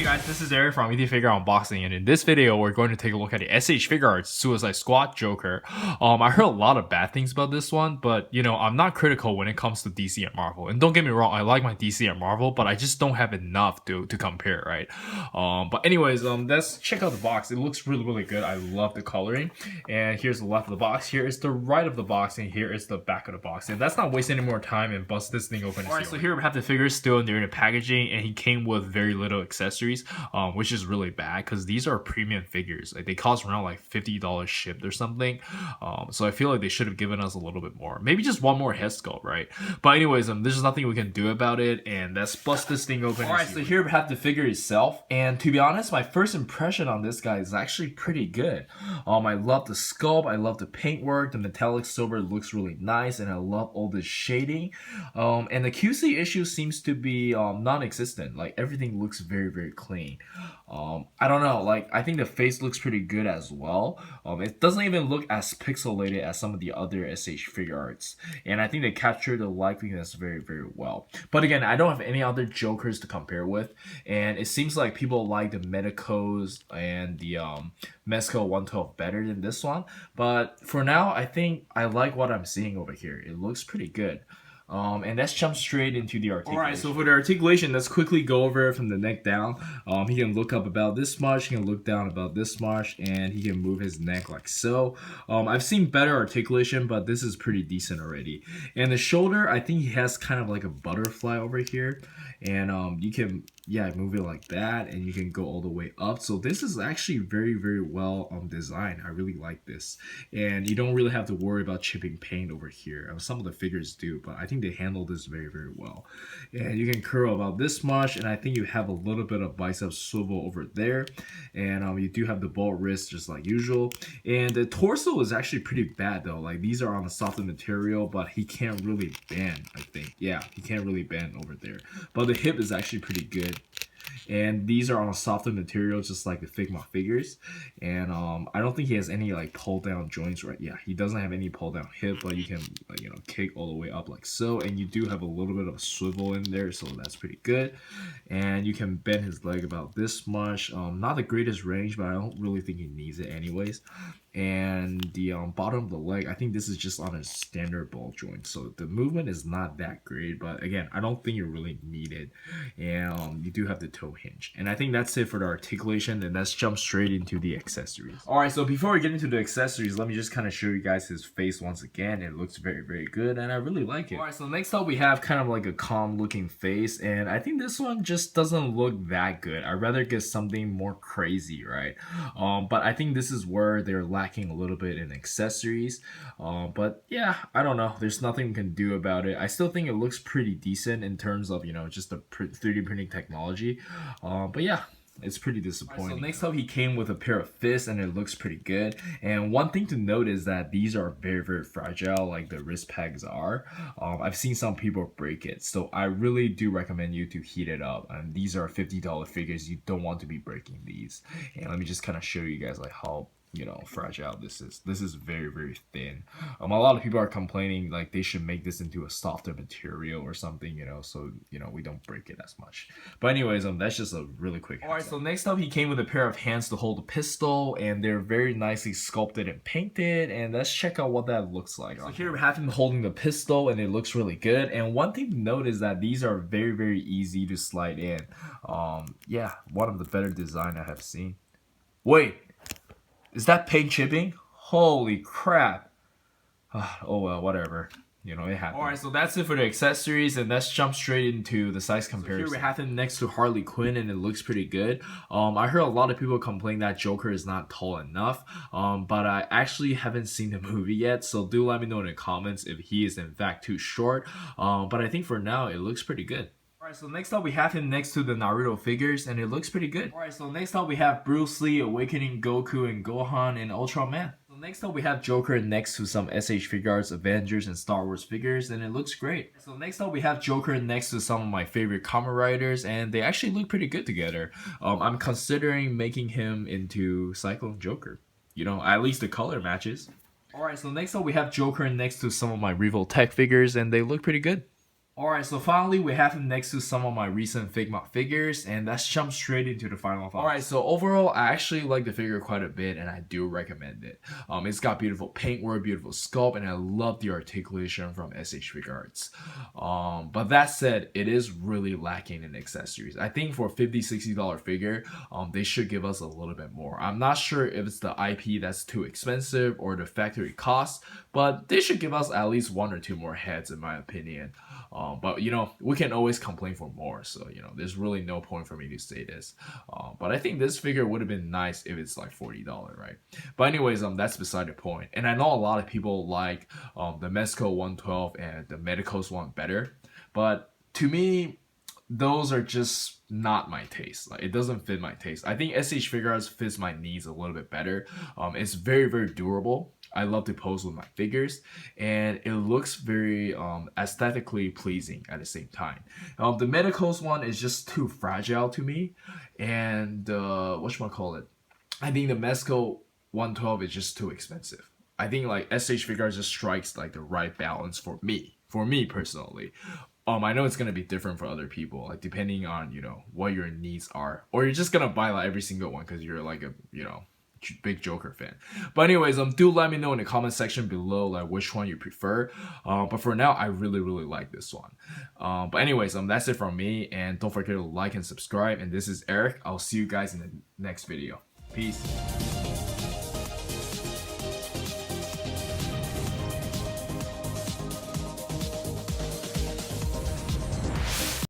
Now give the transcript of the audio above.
Hey guys, this is Eric from Figure Unboxing, and in this video, we're going to take a look at the S.H.Figuarts Suicide Squad Joker. I heard a lot of bad things about this one, but you know, I'm not critical when it comes to DC and Marvel. And don't get me wrong, I like my DC and Marvel, but I just don't have enough to compare, right? But anyways, let's check out the box. It looks really good. I love the coloring. And here's the left of the box. Here is the right of the box, and here is the back of the box. And let's not waste any more time and bust this thing open. Alright, so here we have the figures still in the packaging, and he came with very little accessories. Which is really bad because these are premium figures. Like, they cost around like $50 shipped or something. So I feel like they should have given us a little bit more. Maybe just one more head sculpt, right? But anyways, there's nothing we can do about it, and let's bust this thing open. Alright, so here we have the figure itself, and to be honest, my first impression on this guy is actually pretty good. I love the sculpt, I love the paintwork, the metallic silver looks really nice, and I love all the shading. And the QC issue seems to be non-existent. Like, everything looks very clean. I don't know, like, I think the face looks pretty good as well. It doesn't even look as pixelated as some of the other S.H.Figuarts, and I think they captured the likeliness very well. But again, I don't have any other Jokers to compare with, and it seems like people like the Medicos and the Mezco 112 better than this one. But for now, I think I like what I'm seeing over here. It looks pretty good. And let's jump straight into the articulation. Alright, so for the articulation, let's quickly go over it from the neck down. He can look up about this much, he can look down about this much, and he can move his neck like so. I've seen better articulation, but this is pretty decent already. And the shoulder, I think he has kind of like a butterfly over here. And you can, yeah, move it like that, and you can go all the way up. So this is actually very well designed. I really like this. And you don't really have to worry about chipping paint over here. Some of the figures do, but I think they handle this very well. And you can curl about this much, and I think you have a little bit of bicep swivel over there. And you do have the ball wrist just like usual. And the torso is actually pretty bad though. Like, these are on a softer material, but he can't really bend, I think. Yeah, he can't really bend over there. But the hip is actually pretty good. And these are on a softer material, just like the Figma figures. And I don't think he has any like pull down joints, right? Yeah, he doesn't have any pull down hip, but you can you know, kick all the way up like so. And you do have a little bit of a swivel in there, so that's pretty good. And you can bend his leg about this much. Not the greatest range, but I don't really think he needs it anyways. And the bottom of the leg, I think this is just on a standard ball joint, so the movement is not that great, but again, I don't think you really need it. And you do have the toe hinge, and I think that's it for the articulation. And let's jump straight into the accessories. Alright, so before we get into the accessories, let me just kind of show you guys his face once again. It looks very good, and I really like it. Alright, so next up we have kind of like a calm looking face, and I think this one just doesn't look that good. I'd rather get something more crazy, right? But I think this is where they're lacking a little bit in accessories. But yeah, I don't know, there's nothing we can do about it. I still think it looks pretty decent in terms of, you know, just the 3D printing technology. But yeah, it's pretty disappointing. Right, so next up he came with a pair of fists, and it looks pretty good. And one thing to note is that these are very fragile, like the wrist pegs are. I've seen some people break it, so I really do recommend you to heat it up. And these are $50 figures. You don't want to be breaking these. And let me just kind of show you guys like how, you know, fragile this is. This is very thin. A lot of people are complaining like they should make this into a softer material or something, you know, so you know, we don't break it as much. But anyways, that's just a really quick. Alright, so next up he came with a pair of hands to hold the pistol, and they're very nicely sculpted and painted, and let's check out what that looks like. So here we have him holding the pistol, and it looks really good. And one thing to note is that these are very easy to slide in. Yeah, one of the better design I have seen. Wait, is that paint chipping? Holy crap. Oh well, whatever. You know, it happens. Alright, so that's it for the accessories, and let's jump straight into the size comparison. So here we have him next to Harley Quinn, and it looks pretty good. I heard a lot of people complain that Joker is not tall enough, but I actually haven't seen the movie yet, so do let me know in the comments if he is in fact too short. But I think for now, it looks pretty good. Alright, so next up we have him next to the Naruto figures, and it looks pretty good. Alright, so next up we have Bruce Lee, Awakening Goku, and Gohan, and Ultraman. So next up we have Joker next to some S.H.Figuarts, Avengers, and Star Wars figures, and it looks great. So next up we have Joker next to some of my favorite Kamen Riders, and they actually look pretty good together. I'm considering making him into Cyclone Joker. You know, at least the color matches. Alright, so next up we have Joker next to some of my Revoltech figures, and they look pretty good. Alright, so finally we have him next to some of my recent Figma figures, and let's jump straight into the final thoughts. Alright, so overall, I actually like the figure quite a bit, and I do recommend it. It's got beautiful paintwork, beautiful sculpt, and I love the articulation from S.H.Figuarts. But that said, it is really lacking in accessories. I think for a $50-$60 figure, they should give us a little bit more. I'm not sure if it's the IP that's too expensive or the factory cost, but they should give us at least one or two more heads in my opinion. But you know, we can always complain for more, so you know, there's really no point for me to say this. But I think this figure would have been nice if it's like $40, right? But anyways, that's beside the point. And I know a lot of people like the Mezco 112 and the Medicos one better, but to me, those are just not my taste. Like, it doesn't fit my taste. I think S.H.Figuarts fits my needs a little bit better. It's very, very durable. I love to pose with my figures, and it looks very aesthetically pleasing at the same time. The Medicos one is just too fragile to me, and whatchamacallit, I think the Mezco 112 is just too expensive. I think like S.H.Figuarts just strikes like the right balance for me personally. I know it's gonna be different for other people, like depending on what your needs are, or you're just gonna buy like every single one because you're like a big Joker fan. But anyways, do let me know in the comment section below like which one you prefer. But for now, I really like this one. But anyways, that's it from me, and don't forget to like and subscribe. And this is Eric. I'll see you guys in the next video. Peace.